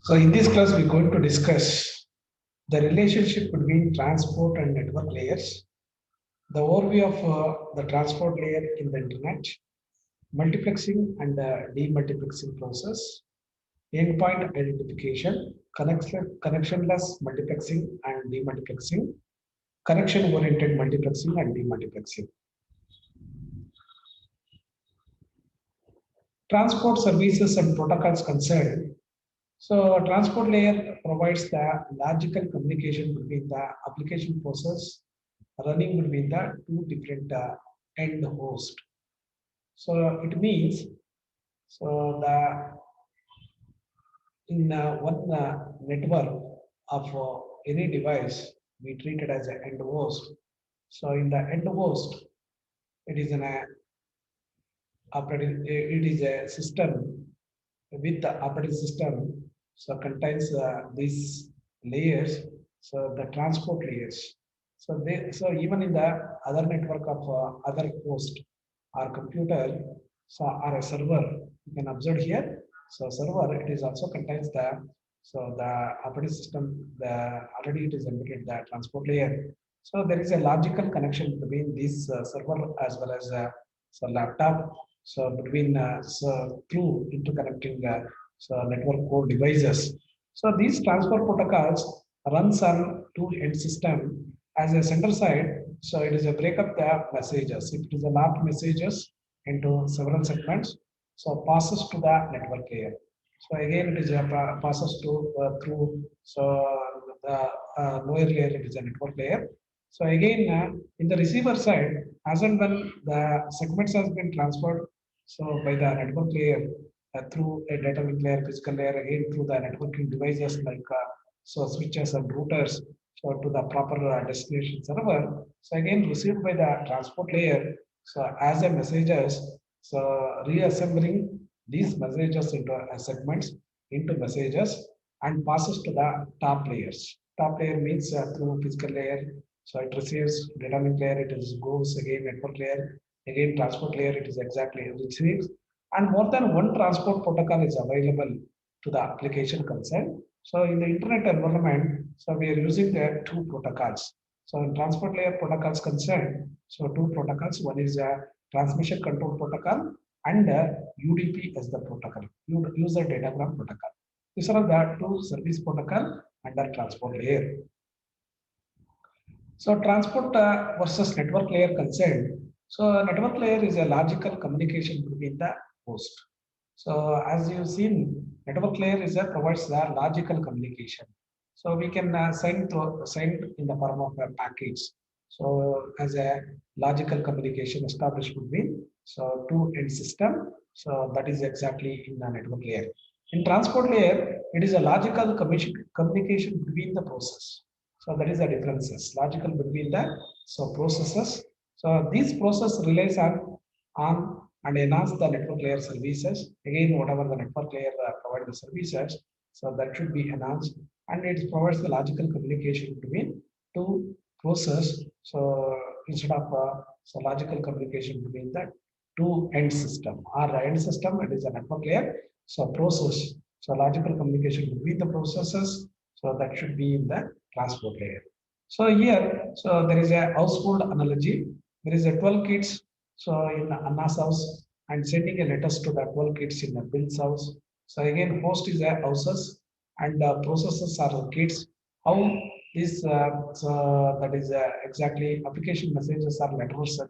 So in this class, we're going to discuss the relationship between transport and network layers, the overview of the transport layer in the internet, multiplexing and demultiplexing process, endpoint identification, connectionless multiplexing and demultiplexing, connection-oriented multiplexing and demultiplexing. Transport services and protocols concerned. So transport layer provides the logical communication between the application process running between the two different end host. So it means so the in one network of any device we treat it as an end host. So in the end host, it is an operating. It is a system with the operating system. So contains these layers. So the transport layers. So even in the other network of other host or computer, so or a server, you can observe here. So server, it is also contains the operating system. The already it is embedded the transport layer. So there is a logical connection between this server as well as so laptop. So between so through interconnecting so network core devices. So these transport protocols runs on two end system as a center side. So it is a breakup the messages. It is a lot messages into several segments. So passes to the network layer. So again, it is a passes to through so the lower layer. It is a network layer. So again, in the receiver side, as and when the segments has been transferred, so by the network layer through a data link layer, physical layer, again through the networking devices like so switches and routers, so to the proper destination server. So again, received by the transport layer. So as a messages, so reassembling these messages into segments into messages and passes to the top layers. Top layer means through physical layer. So it receives data link layer, it is goes again network layer, again transport layer, it is exactly receives. And more than one transport protocol is available to the application concerned. So in the internet environment, so we are using the two protocols. So in transport layer protocols concerned, so two protocols, one is a transmission control protocol and UDP as the protocol, user datagram protocol. These are the two service protocol under transport layer. So transport versus network layer concerned. So network layer is a logical communication between the host. So as you've seen, network layer is a provides the logical communication. So we can send in the form of a package. So as a logical communication established between so two end system. So that is exactly in the network layer. In transport layer, it is a logical communication between the process. So that is the differences, logical between the so processes. So this process relies on and enhance the network layer services. Again, whatever the network layer provide the services, so that should be enhanced, and it provides the logical communication between two process. So instead of so logical communication between the two end system or the end system, it is a network layer. So process, so logical communication between the processes. So that should be in the transport layer. So here, so there is a household analogy. There is a 12 kids. So in Anna's house, and sending a letters to the 12 kids in the Bill's house. So again, host is a houses and processes are kids. How this so that is exactly application messages are letters and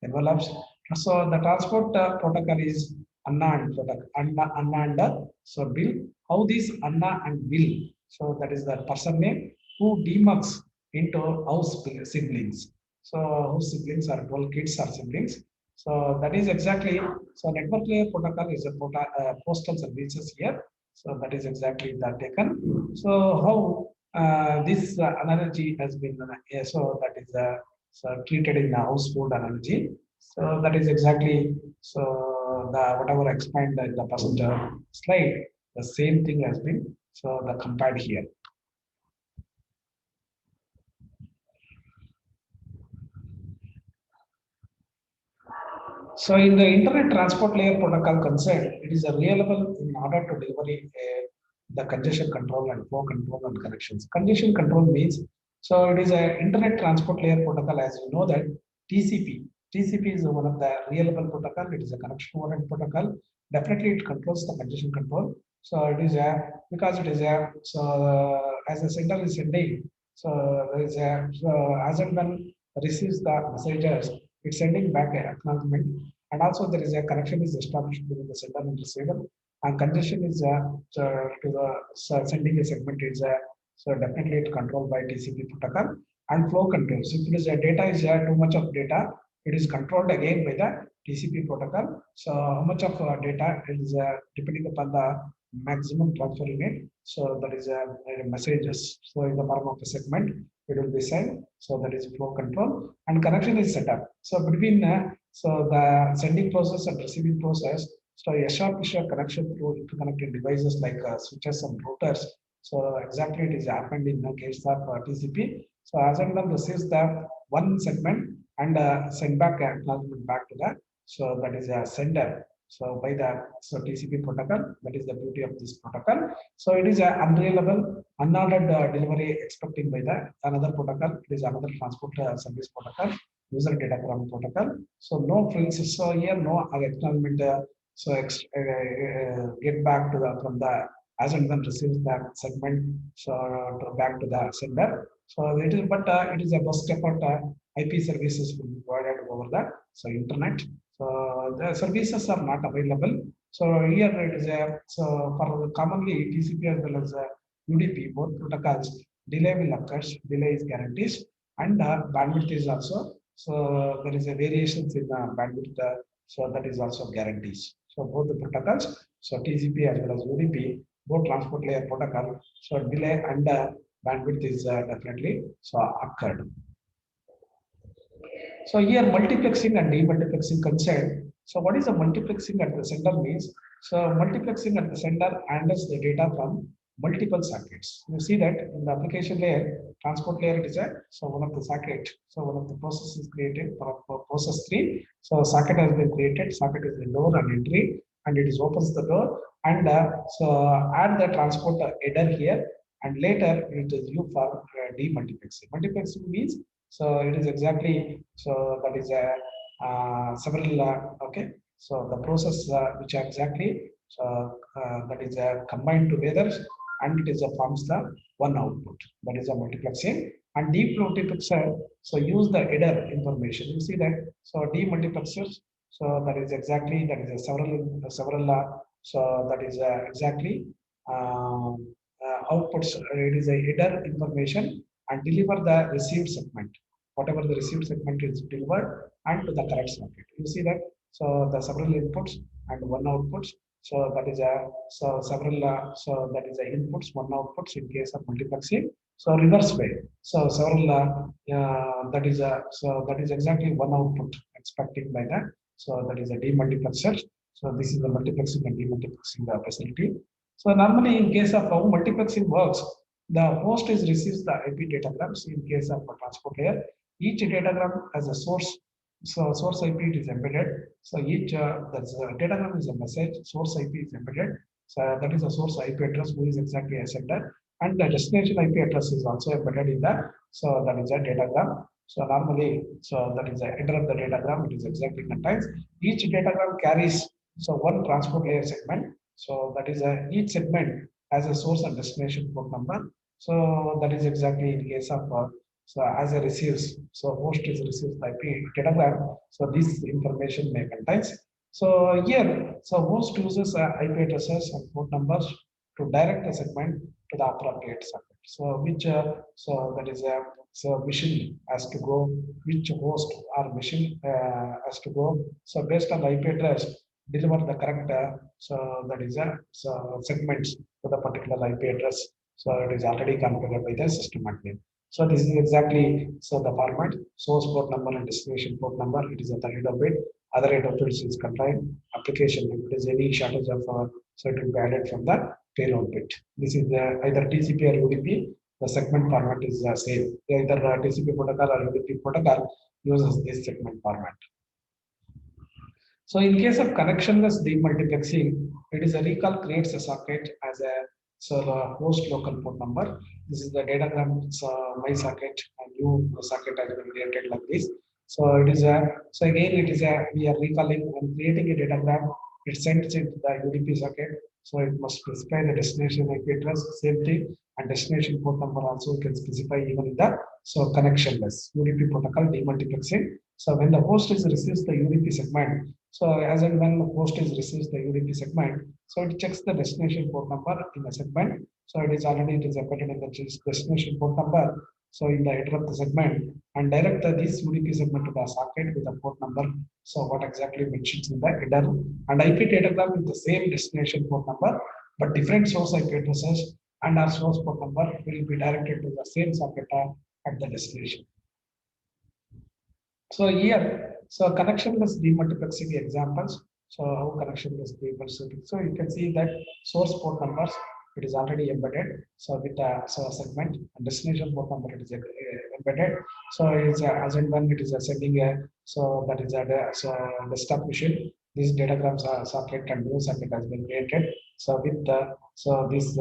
envelopes. So the transport protocol is Anna and protocol Anna and so Bill. How this Anna and Bill? So that is the person name who demarks into house siblings. So whose siblings are 12 kids or siblings. So that is exactly so network layer protocol is a postal services here. So that is exactly that taken. So how this analogy has been so that is so treated in the household analogy. So that is exactly so the whatever I explained in the first slide, the same thing has been so the compared here. So in the internet transport layer protocol concerned, it is available in order to deliver a the congestion control and flow control and connections. Congestion control means, so it is a internet transport layer protocol. As you know that TCP, TCP is one of the reliable protocol. It is a connection oriented protocol. Definitely, it controls the congestion control. So it is a, because it is a, so as the sender is sending, so there is a, so as and when receives the messages, it's sending back an acknowledgement, and also there is a connection is established between the sender and receiver, and congestion is to the sending a segment is so definitely it controlled by TCP protocol. And flow controls. If it is a data is too much of data, it is controlled again by the TCP protocol. So how much of data is depending upon the maximum transfer limit. So that is messages. So in the form of a segment, it will be sent. So that is flow control, and connection is set up. So between so the sending process and receiving process. So a sharp connection to interconnected devices like switches and routers. So exactly it is happened in the case of TCP. So as and when receives the one segment and send back acknowledgement back to the, so that is a sender. So by the, so TCP protocol, that is the beauty of this protocol. So it is a unreliable, unordered delivery expecting by the another protocol. It is another transport service protocol, user datagram protocol. So no frills. So here no acknowledgement. So get back to the from the, as and when receives that segment, so back to the sender. So it is, but it is a best effort. IP services will be provided over the, so internet. So the services are not available. So here it is a, so for commonly TCP as well as UDP, both protocols, delay will occur. Delay is guarantees, and bandwidth is also. So there is a variations in bandwidth. So that is also guarantees. So both the protocols, so TCP as well as UDP, both transport layer protocol. So delay and bandwidth is definitely so occurred. So here multiplexing and demultiplexing concern. So what is a multiplexing at the sender means? So multiplexing at the sender handles the data from multiple sockets. You see that in the application layer, transport layer, it is a, so one of the socket. So one of the process is created for process 3. So socket has been created. Socket is the door and entry, and it is opens the door, and so add the transport header here, and later it is used for demultiplexing. Multiplexing means, so it is exactly, so that is a several okay. So the process which are exactly, so that is combined together, and it is forms the one output. That is a multiplexing. And deep multiplexer, so use the header information. You see that, so demultiplexers, so that is exactly, that is a several so that is exactly outputs. It is a header information and deliver the received segment. Whatever the received segment is delivered and to the correct socket. You see that, so the several inputs and one outputs. So that is a, so several so that is a inputs, one outputs in case of multiplexing. So reverse way. So several that is a, so that is exactly one output expecting by that. So that is a demultiplexer. So this is the multiplexing and demultiplexing facility. So normally in case of how multiplexing works, the host is receives the IP datagrams in case of a transport layer. Each datagram has a source. So source IP is embedded. So each that's datagram is a message. Source IP is embedded. So that is a source IP address who is exactly a sender, and the destination IP address is also embedded in that. So that is a datagram. So normally, so that is a header of the datagram. It is exactly contains each datagram carries so one transport layer segment. So that is a, each segment has a source and destination port number. So that is exactly in case of so as a receives, so host is receives the IP datagram. So this information may contains. So here, so host uses IP addresses and port numbers to direct the segment to the appropriate socket. So which so that is a, so machine has to go, which host or machine has to go. So based on the IP address, deliver the correct so that is a, so segments to the particular IP address. So it is already configured by the system admin. So this is exactly, so the format, source port number and destination port number. It is a 32 bit. Other 8 of it is contained application. If it is any shortage of so it will be added from the payload bit. This is either TCP or UDP. The segment format is the same. Either TCP protocol or UDP protocol uses this segment format. So in case of connectionless demultiplexing, it is a recall creates a socket as a So the host local port number. This is the datagram. It's my socket, a new socket has been created like this. So it is a, so again it is a, we are recalling and creating a datagram. It sends it to the UDP socket. So it must specify the destination IP address, same thing, and destination port number also you can specify even in the so connectionless UDP protocol demultiplexing. So when the host is receives the UDP segment, so as and when the host is receives the UDP segment, so it checks the destination port number in the segment. So it is already it is embedded in the destination port number. So in the header of the segment and direct this UDP segment to the socket with the port number. So what exactly mentions in the header and IP datagram with the same destination port number, but different source IP addresses and our source port number will be directed to the same socket at the destination. So here, so connectionless demultiplexing examples. So how connectionless demultiplexing? So you can see that source port numbers it is already embedded. So with the so segment and destination port number it is embedded. So it's as and when it is sending a so that is a so desktop machine. These datagrams are socket and new socket has been created. So with the so these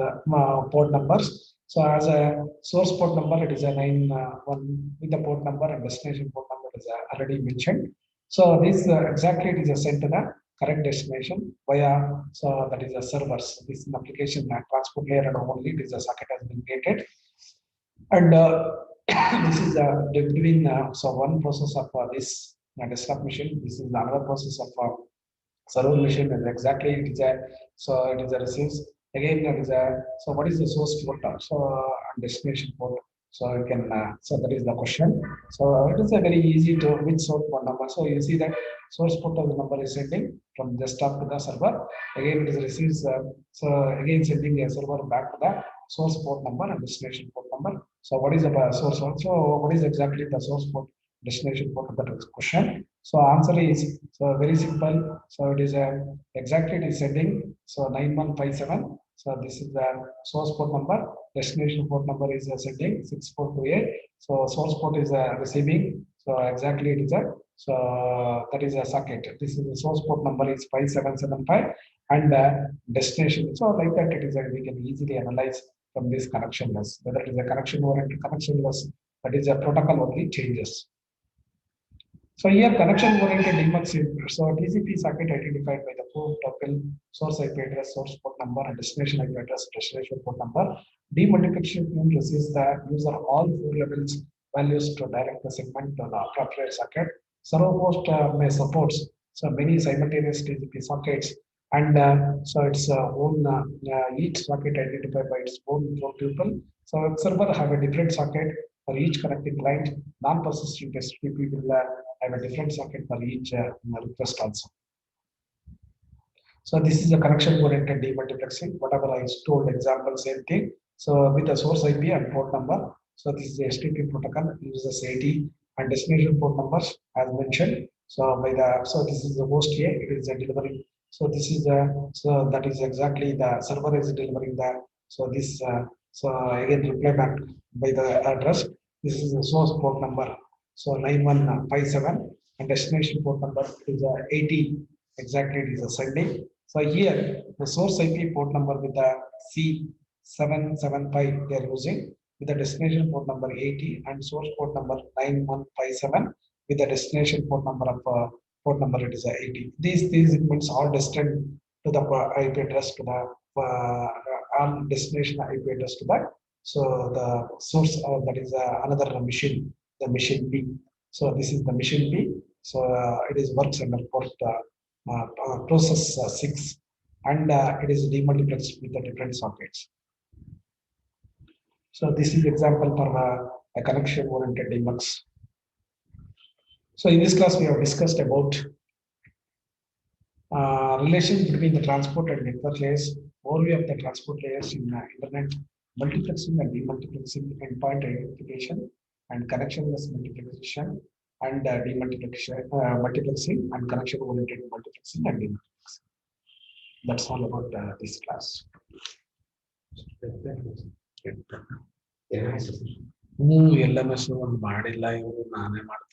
port numbers. So as a source port number, it is a 91 with the port number and destination port number is already mentioned. So this exactly it is sent to the correct destination via so that is a servers. This is an application transport layer and only it is a socket has been created. And this is between so one process of this desktop machine. This is another process of server machine is exactly it is a so it is a receives again it is a so what is the source port so destination port so you can so that is the question so it is a very easy to which source port number so you see that source port of the number is sending from desktop to the server again it is receives so again sending a server back to the source port number and destination port number so what is the source also what is exactly the source port destination port of that question so answer is so very simple. So it is exactly it is sending so 9157. So this is the source port number. Destination port number is sending 6428. So source port is receiving. So exactly it is a so that is a socket. This is the source port number is 5775 and destination. So like that it is we can easily analyze from this connectionless whether it is a connection oriented connectionless that is a protocol only changes. So here connection-oriented demuxing. So TCP socket identified by the port tuple, source IP address, source port number, and destination IP address, destination port number. Demultiplication tool receives the user all four levels values to direct the segment to the appropriate socket. Server host may support so many simultaneous TCP sockets, and so its own each socket identified by its own port tuple. So server have a different socket for each connecting client. Non-persistent STP will have a different socket for each request also. So this is a connection-oriented demultiplexing. Whatever I told example, same thing. So with the source IP and port number. So this is the STP protocol uses 80 and destination port numbers as mentioned. So by the so this is the host A. It is a delivery. So this is the so that is exactly the server is delivering the so this so again reply back by the address. This is the source port number. So 9157 and destination port number is 80 exactly it is a sending. So here the source IP port number with the C775 they are using with the destination port number 80 and source port number 9157 with the destination port number of port number it is 80. These segments are destined to the IP address to the all destination IP address to that. So the source that is another machine, the machine B. So this is the machine B. So it is works under port process 6 and it is demultiplexed with the different sockets. So this is example for a connection oriented demux. So in this class we have discussed about relations between the transport and network layers, overview of the transport layers in internet, multiplexing and demultiplexing, endpoint identification and connectionless multiplexation and multiplexing and connection oriented multiplexing and demultiplexing. That's all about this class. LMS ಒಂದು ಮಾಡಿಲ್ಲ ಇವರು ನಾನೇ ಮಾಡ್ತೀನಿ